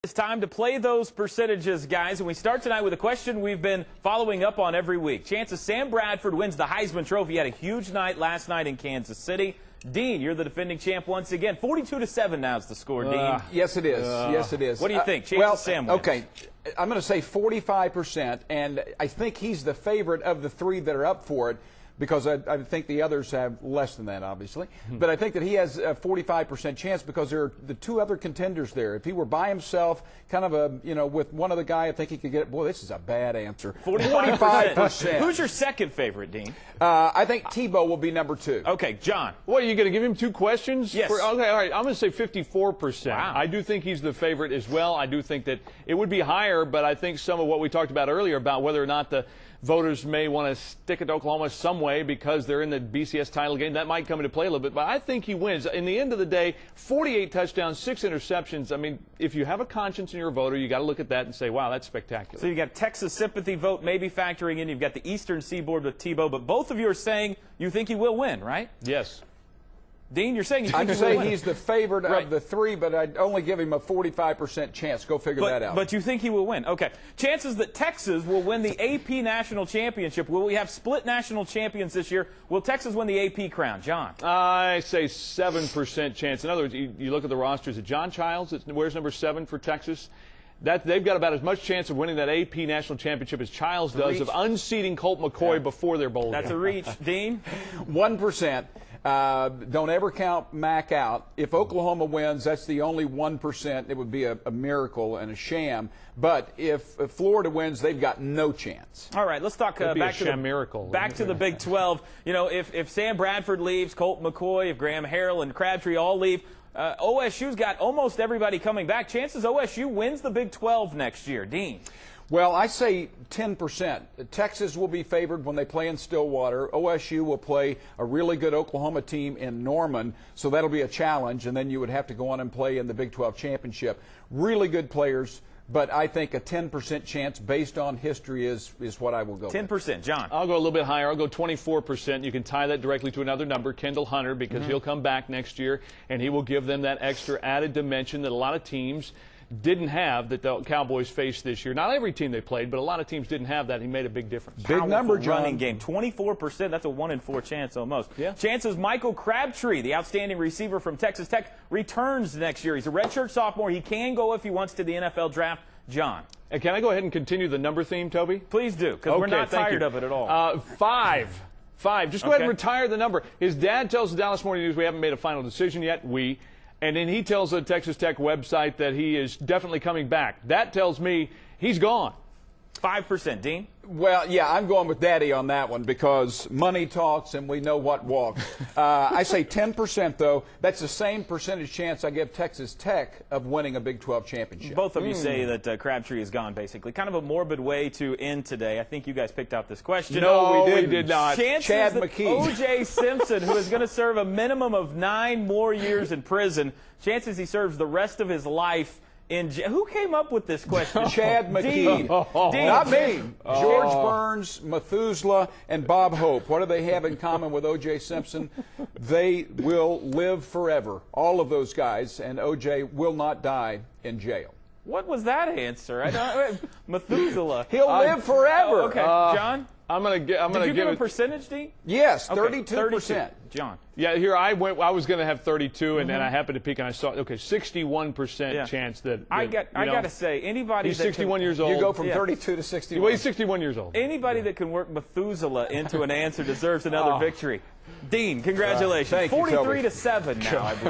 It's time to play those percentages, guys, and we start tonight with a question we've been following up on every week. Chances Sam Bradford wins the Heisman Trophy. He had a huge night last night in Kansas City. Dean, you're the defending champ once again. 42-7 now is the score, Dean. Yes, it is. Yes, it is. What do you think? Chances Sam wins. Okay, I'm going to say 45%, and I think he's the favorite of the three that are up for it, because I think the others have less than that, obviously. But I think that he has a 45% chance because there are the two other contenders there. If he were by himself, kind of with one other guy, I think he could get, boy, this is a bad answer. 45%. Who's your second favorite, Dean? I think Tebow will be number 2. Okay, John. What, are you going to give him 2 questions? Yes. Okay, all right. I'm going to say 54%. Wow. I do think he's the favorite as well. I do think that it would be higher, but I think some of what we talked about earlier about whether or not the voters may want to stick it to Oklahoma some way because they're in the BCS title game, that might come into play a little bit. But I think he wins. In the end of the day, 48 touchdowns, 6 interceptions. I mean, if you have a conscience in your voter, you got to look at that and say, wow, that's spectacular. So you got Texas sympathy vote maybe factoring in. You've got the Eastern Seaboard with Tebow, but both of you are saying you think he will win, right? Yes. Dean, you're saying you think I'd he will win. say he's the favorite of the three, but I'd only give him a 45% chance. Go figure that out. But you think he will win. Okay. Chances that Texas will win the AP National Championship. Will we have split national champions this year? Will Texas win the AP crown? John? I say 7% chance. In other words, you look at the rosters. Is it John Childs that wears number 7 for Texas? They've got about as much chance of winning that AP National Championship as Childs does of unseating Colt McCoy before their bowl game. That's a reach. Dean? 1%. Don't ever count Mac out. If Oklahoma wins, that's the only 1%. It would be a miracle and a sham. But if Florida wins, they've got no chance. All right, let's talk back to the Big 12. You know, if Sam Bradford leaves, Colt McCoy, if Graham Harrell and Crabtree all leave, OSU's got almost everybody coming back. Chances OSU wins the Big 12 next year. Dean? Well, I say 10%. Texas will be favored when they play in Stillwater. OSU will play a really good Oklahoma team in Norman, so that'll be a challenge, and then you would have to go on and play in the Big 12 championship. Really good players, but I think a 10% chance based on history is what I will go 10%. with. John? I'll go a little bit higher. I'll go 24%. You can tie that directly to another number, Kendall Hunter, because he'll come back next year, and he will give them that extra added dimension that a lot of teams didn't have that the Cowboys faced this year. Not every team they played, but a lot of teams didn't have that. He made a big difference. Big number, John. Running game. 24%. That's a 1 in 4 chance almost. Yeah. Chances Michael Crabtree, the outstanding receiver from Texas Tech, returns next year. He's a redshirt sophomore. He can go if he wants to the NFL draft. John? And can I go ahead and continue the number theme, Toby? Please do, because we're not tired of it at all. 5. Just go ahead and retire the number. His dad tells the Dallas Morning News we haven't made a final decision yet. And then he tells the Texas Tech website that he is definitely coming back. That tells me he's gone. 5%. Dean? Well, yeah, I'm going with Daddy on that one because money talks and we know what walks. I say 10%, though. That's the same percentage chance I give Texas Tech of winning a Big 12 championship. Both of you say that Crabtree is gone, basically. Kind of a morbid way to end today. I think you guys picked out this question. No, we did not. Chances Chad that McKee. O.J. Simpson, who is going to serve a minimum of 9 more years in prison, chances he serves the rest of his life in jail. Who came up with this question? Chad McKee. Dean. Not me. George Burns, Methuselah, and Bob Hope. What do they have in common with O.J. Simpson? They will live forever. All of those guys, and O.J. will not die in jail. What was that answer? Methuselah. He'll live forever. Oh, okay, John? I'm gonna give him a it percentage, Dean? Yes, Okay, 32%. John? Yeah, here I was going to have 32, and then I happened to peek and I saw 61% chance that I got to say, anybody he's that 61 years old. You go from 32 to 61. Well, he's 61 years old. Anybody that can work Methuselah into an answer deserves another victory. Dean, congratulations. Thank you, 43-7 now, I believe.